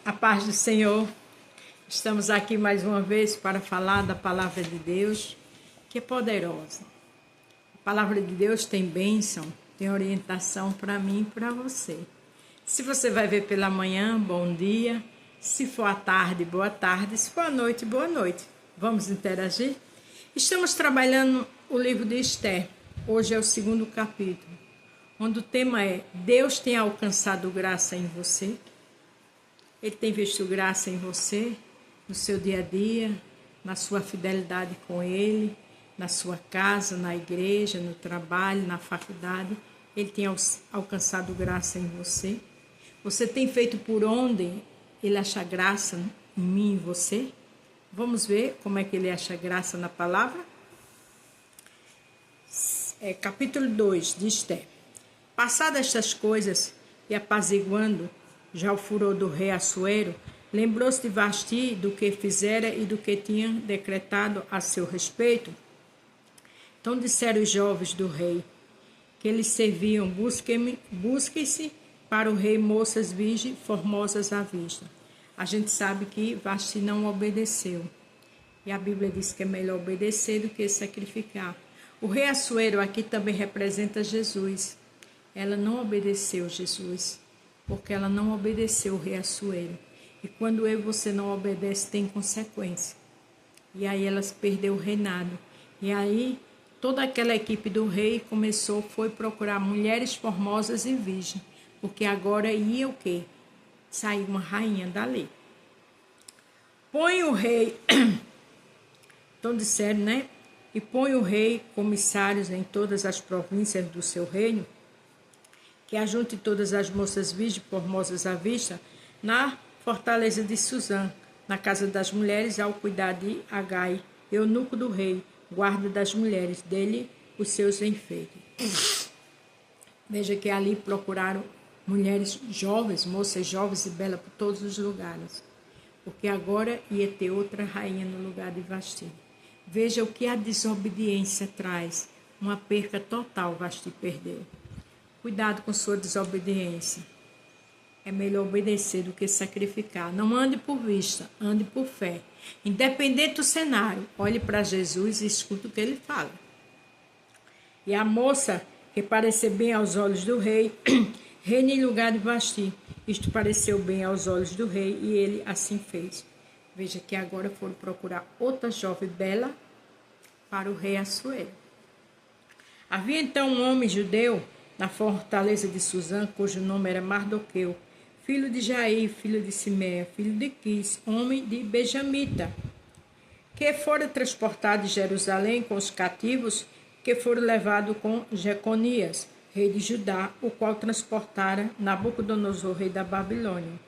A paz do Senhor. Estamos aqui mais uma vez para falar da palavra de Deus, que é poderosa. A palavra de Deus tem bênção, tem orientação para mim e para você. Se você vai ver pela manhã, bom dia. Se for à tarde, boa tarde. Se for à noite, boa noite. Vamos interagir? Estamos trabalhando o livro de Esther. Hoje é o 2º capítulo, onde o tema é: Deus tem alcançado graça em você? Ele tem visto graça em você, no seu dia a dia, na sua fidelidade com Ele, na sua casa, na igreja, no trabalho, na faculdade. Ele tem alcançado graça em você? Você tem feito por onde Ele acha graça em mim e em você? Vamos ver como é que Ele acha graça na palavra? Capítulo 2 de Esther. Passadas estas coisas e apaziguando já o furor do rei Assuero, lembrou-se de Vasti do que fizera e do que tinha decretado a seu respeito. Então disseram os jovens do rei, que eles serviam: busquem-se para o rei moças virgens formosas à vista. A gente sabe que Vasti não obedeceu. E a Bíblia diz que é melhor obedecer do que sacrificar. O rei Assuero aqui também representa Jesus. Ela não obedeceu Jesus, porque ela não obedeceu o rei Assuero. E quando eu e você não obedece, tem consequência. E aí elas perdeu o reinado. E aí toda aquela equipe do rei foi procurar mulheres formosas e virgens, porque agora ia o quê? Sair uma rainha dali. Põe o rei, então disseram, né? E põe o rei comissários em todas as províncias do seu reino, que ajunte todas as moças virgens formosas à vista, na fortaleza de Suzã, na casa das mulheres, ao cuidar de Agai, eunuco do rei, guarda das mulheres, dele os seus enfeites. Veja que ali procuraram mulheres jovens, moças jovens e belas por todos os lugares, porque agora ia ter outra rainha no lugar de Vasti. Veja o que a desobediência traz, uma perca total. Vasti perdeu. Cuidado com sua desobediência. É melhor obedecer do que sacrificar. Não ande por vista, ande por fé. Independente do cenário, olhe para Jesus e escute o que ele fala. E a moça, que pareceu bem aos olhos do rei, reina em lugar de Vasti. Isto pareceu bem aos olhos do rei e ele assim fez. Veja que agora foram procurar outra jovem bela para o rei Assuero. Havia então um homem judeu na fortaleza de Suzã, cujo nome era Mardoqueu, filho de Jair, filho de Simeia, filho de Quis, homem de Benjamita, que fora transportado de Jerusalém com os cativos que foram levados com Jeconias, rei de Judá, o qual transportara Nabucodonosor, rei da Babilônia.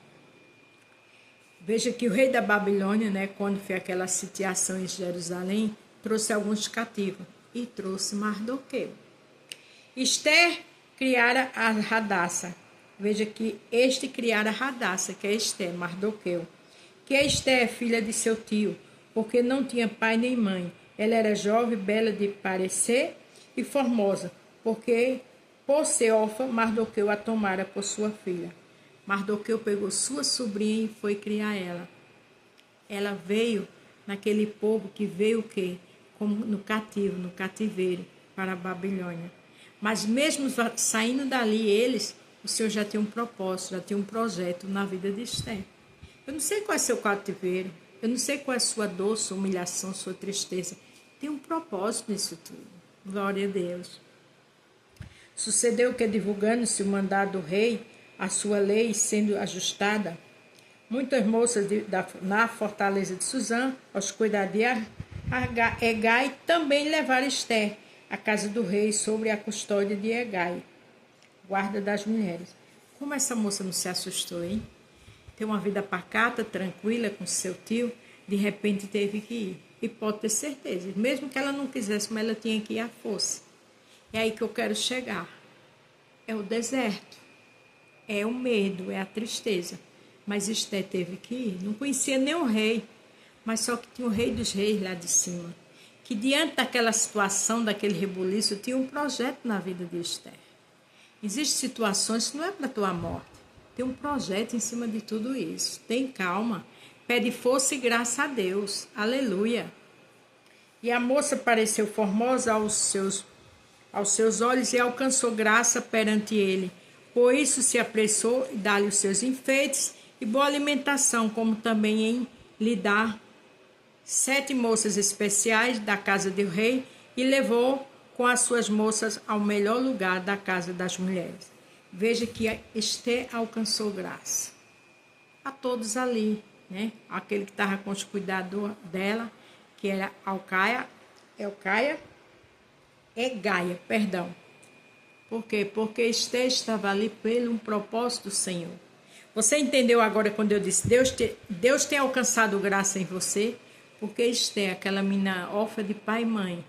Veja que o rei da Babilônia, né, quando foi aquela sitiação em Jerusalém, trouxe alguns cativos e trouxe Mardoqueu. Esther criara a Radassa. Veja que este criara a Radassa, que é Esther, Mardoqueu. Que é Esther, filha de seu tio, porque não tinha pai nem mãe. Ela era jovem, bela de parecer e formosa, porque por ser órfã, Mardoqueu a tomara por sua filha. Mardoqueu pegou sua sobrinha e foi criar ela. Ela veio naquele povo que veio o quê? Como no cativeiro, para a Babilônia. Mas mesmo saindo dali, o Senhor já tinha um propósito, já tinha um projeto na vida de Esther. Eu não sei qual é seu cativeiro, eu não sei qual é a sua dor, sua humilhação, sua tristeza. Tem um propósito nisso tudo. Glória a Deus. Sucedeu que, divulgando-se o mandado do rei, a sua lei sendo ajustada, muitas moças na fortaleza de Suzã, aos cuidados de Hegai, também levaram Esther à casa do rei sobre a custódia de Hegai, guarda das mulheres. Como essa moça não se assustou, hein? Tem uma vida pacata, tranquila com seu tio, de repente teve que ir. E pode ter certeza, mesmo que ela não quisesse, mas ela tinha que ir à força. É aí que eu quero chegar. É o deserto. É o medo, é a tristeza. Mas Esther teve que ir. Não conhecia nem o rei, mas só que tinha o rei dos reis lá de cima. Que diante daquela situação, daquele rebuliço, tinha um projeto na vida de Esther. Existem situações que não é para a tua morte. tem um projeto em cima de tudo isso. Tem calma. Pede força e graça a Deus. Aleluia. E a moça pareceu formosa aos seus olhos e alcançou graça perante ele. Por isso se apressou e dá-lhe os seus enfeites e boa alimentação, como também em lhe dar 7 moças especiais da casa do rei, e levou com as suas moças ao melhor lugar da casa das mulheres. Veja que Esther alcançou graça. A todos ali, né? Aquele que estava com os cuidadores dela, que era Gaia, perdão. Por quê? Porque Esther estava ali pelo um propósito do Senhor. Você entendeu agora quando eu disse Deus tem alcançado graça em você? Porque Esther, aquela menina órfã de pai e mãe,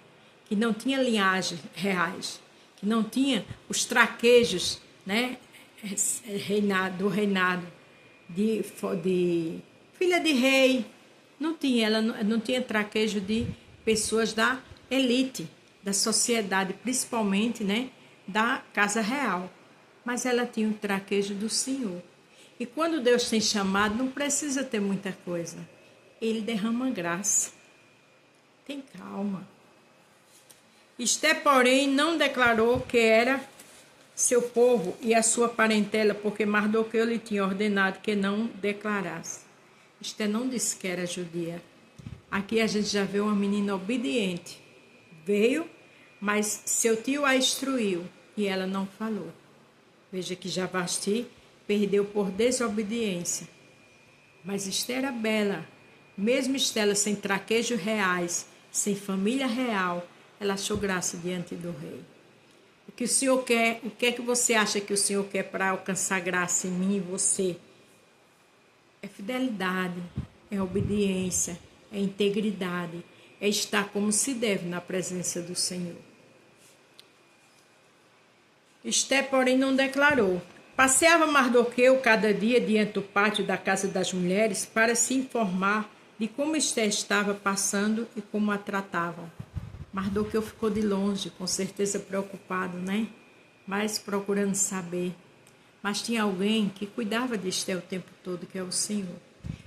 que não tinha linhagem reais, que não tinha os traquejos, né, do reinado, de filha de rei, ela não tinha traquejo de pessoas da elite, da sociedade, principalmente, né, da casa real. Mas ela tinha o traquejo do Senhor. E quando Deus tem chamado, não precisa ter muita coisa. Ele derrama graça. Tem calma. Esther, porém, não declarou que era seu povo e a sua parentela, porque Mardoqueu lhe tinha ordenado que não declarasse. Esther não disse que era judia. Aqui a gente já vê uma menina obediente. Veio, mas seu tio a instruiu e ela não falou. Veja que Vasti perdeu por desobediência. Mas Esther era bela. Mesmo Esther sem traquejos reais, sem família real, ela achou graça diante do rei. O que o Senhor quer, o que é que você acha que o Senhor quer para alcançar graça em mim e você? É fidelidade, é obediência, é integridade, é estar como se deve na presença do Senhor. Esther, porém, não declarou. Passeava Mardoqueu cada dia diante do pátio da casa das mulheres para se informar de como Esther estava passando e como a tratavam. Mardoqueu ficou de longe, com certeza preocupado, né? Mas procurando saber. Mas tinha alguém que cuidava de Esther o tempo todo, que é o Senhor.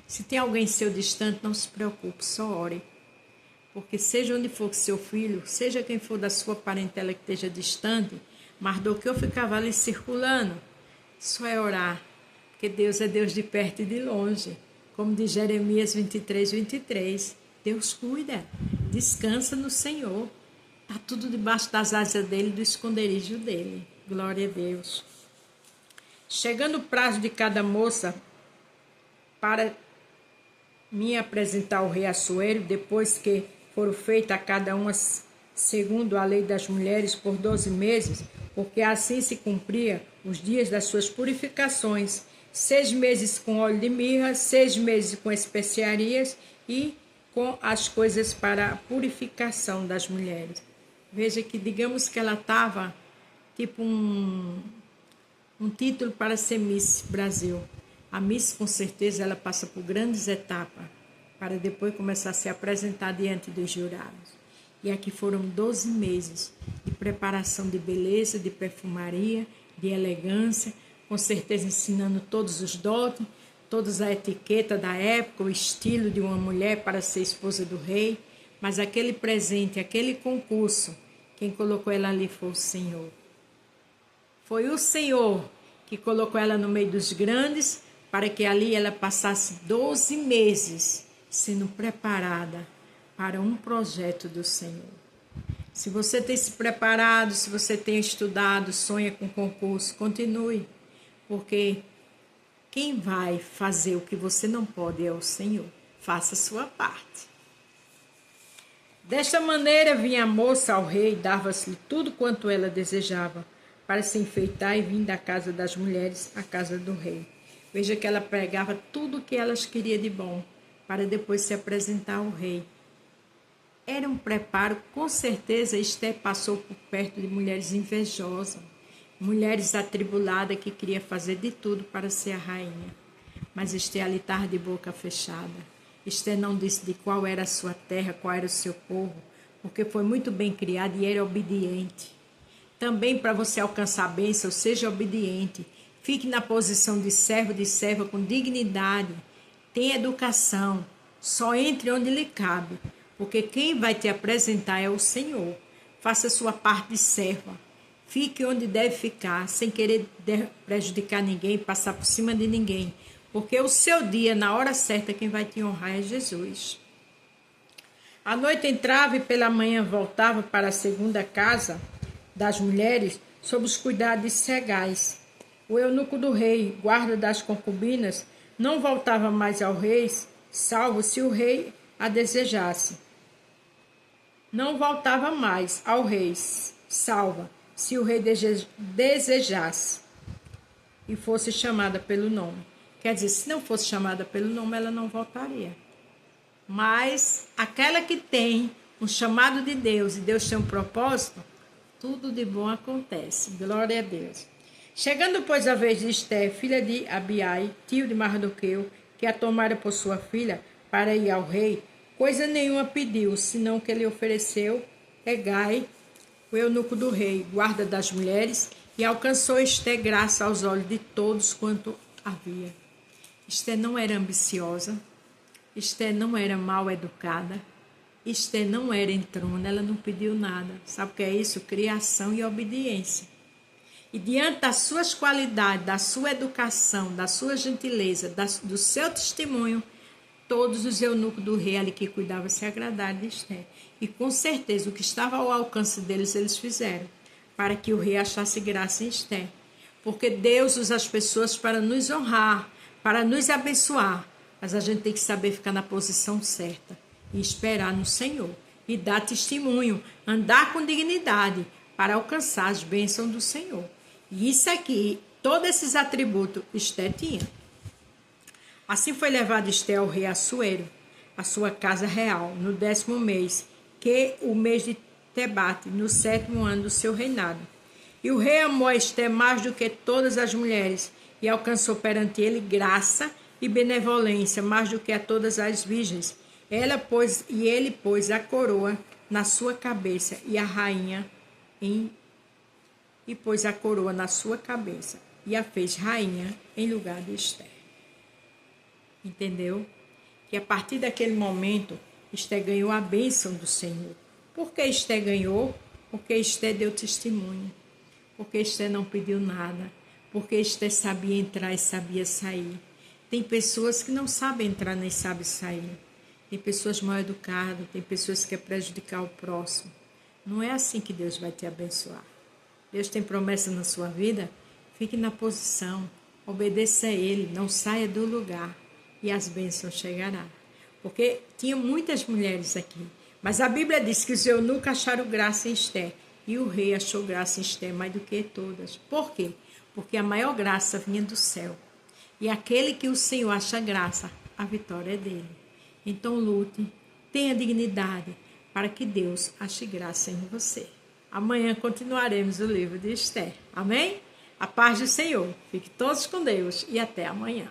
Se tem alguém seu distante, não se preocupe, só ore. Porque seja onde for que seu filho, seja quem for da sua parentela que esteja distante, Mardoqueu ficava ali circulando. Só é orar, porque Deus é Deus de perto e de longe. Como diz Jeremias 23:23. Deus cuida, descansa no Senhor. Está tudo debaixo das asas dele, do esconderijo dele. Glória a Deus. Chegando o prazo de cada moça para me apresentar ao rei Assuero, depois que foram feitas a cada uma segundo a lei das mulheres por 12 meses, porque assim se cumpria os dias das suas purificações, 6 meses com óleo de mirra, 6 meses com especiarias e com as coisas para a purificação das mulheres. Veja que, digamos que ela estava tipo um título para ser Miss Brasil. A Miss, com certeza, ela passa por grandes etapas para depois começar a se apresentar diante dos jurados. E aqui foram 12 meses de preparação de beleza, de perfumaria, de elegância, com certeza ensinando todos os dotes, toda a etiqueta da época, o estilo de uma mulher para ser esposa do rei. Mas aquele presente, aquele concurso, quem colocou ela ali foi o Senhor. Foi o Senhor que colocou ela no meio dos grandes, para que ali ela passasse 12 meses sendo preparada para um projeto do Senhor. Se você tem se preparado, se você tem estudado, sonha com concurso, continue, porque quem vai fazer o que você não pode é o Senhor. Faça a sua parte. Desta maneira vinha a moça ao rei, dava-se tudo quanto ela desejava, para se enfeitar e vir da casa das mulheres à casa do rei. Veja que ela pregava tudo o que elas queriam de bom, para depois se apresentar ao rei. Era um preparo, com certeza Esther passou por perto de mulheres invejosas, mulheres atribuladas que queriam fazer de tudo para ser a rainha. Mas Esther ali estava de boca fechada. Esther não disse de qual era a sua terra, qual era o seu povo, porque foi muito bem criada e era obediente. Também para você alcançar a bênção, seja obediente. Fique na posição de servo, de serva com dignidade. Tenha educação. Só entre onde lhe cabe, porque quem vai te apresentar é o Senhor. Faça sua parte de serva. Fique onde deve ficar, sem querer prejudicar ninguém, passar por cima de ninguém. Porque o seu dia, na hora certa, quem vai te honrar é Jesus. A noite entrava e pela manhã voltava para a segunda casa das mulheres, sob os cuidados de Segais. O eunuco do rei, guarda das concubinas, não voltava mais ao rei, salvo se o rei a desejasse. Não voltava mais ao rei, salva, se o rei desejasse e fosse chamada pelo nome. Quer dizer, se não fosse chamada pelo nome, ela não voltaria. Mas aquela que tem um chamado de Deus e Deus tem um propósito, tudo de bom acontece. Glória a Deus. Chegando, pois, a vez de Esté, filha de Abiai, tio de Mardoqueu, que a tomara por sua filha para ir ao rei, coisa nenhuma pediu, senão que lhe ofereceu Hegai, o eunuco do rei, guarda das mulheres, e alcançou Esté graça aos olhos de todos quanto havia. Esté não era ambiciosa, Esté não era mal educada, Esté não era entrona, ela não pediu nada. Sabe o que é isso? Criação e obediência. E diante das suas qualidades, da sua educação, da sua gentileza, do seu testemunho, todos os eunucos do rei ali que cuidavam se agradaram de Esté. E com certeza o que estava ao alcance deles, eles fizeram, para que o rei achasse graça em Esté. Porque Deus usa as pessoas para nos honrar, para nos abençoar. Mas a gente tem que saber ficar na posição certa e esperar no Senhor. E dar testemunho, andar com dignidade para alcançar as bênçãos do Senhor. E isso aqui, todos esses atributos, Esté tinha. Assim foi levado Esté ao rei Assuero, a sua casa real, no 10º mês, que o mês de Tebate, no 7º ano do seu reinado. E o rei amou a Esté mais do que todas as mulheres, e alcançou perante ele graça e benevolência, mais do que a todas as virgens. Ele pôs a coroa na sua cabeça, e pôs a coroa na sua cabeça, e a fez rainha em lugar de Esté. Entendeu? Que a partir daquele momento, Esté ganhou a bênção do Senhor. Por que Esté ganhou? Porque Esté deu testemunho. Porque Esté não pediu nada. Porque Esté sabia entrar e sabia sair. Tem pessoas que não sabem entrar nem sabem sair. Tem pessoas mal educadas, tem pessoas que querem prejudicar o próximo. Não é assim que Deus vai te abençoar. Deus tem promessa na sua vida? Fique na posição, obedeça a Ele, não saia do lugar e as bênçãos chegarão. Porque tinha muitas mulheres aqui, mas a Bíblia diz que os eunucos acharam graça em Esté e o rei achou graça em Esté mais do que todas. Por quê? Porque a maior graça vinha do céu. E aquele que o Senhor acha graça, a vitória é dele. Então lute, tenha dignidade para que Deus ache graça em você. Amanhã continuaremos o livro de Esté. Amém? A paz do Senhor. Fique todos com Deus e até amanhã.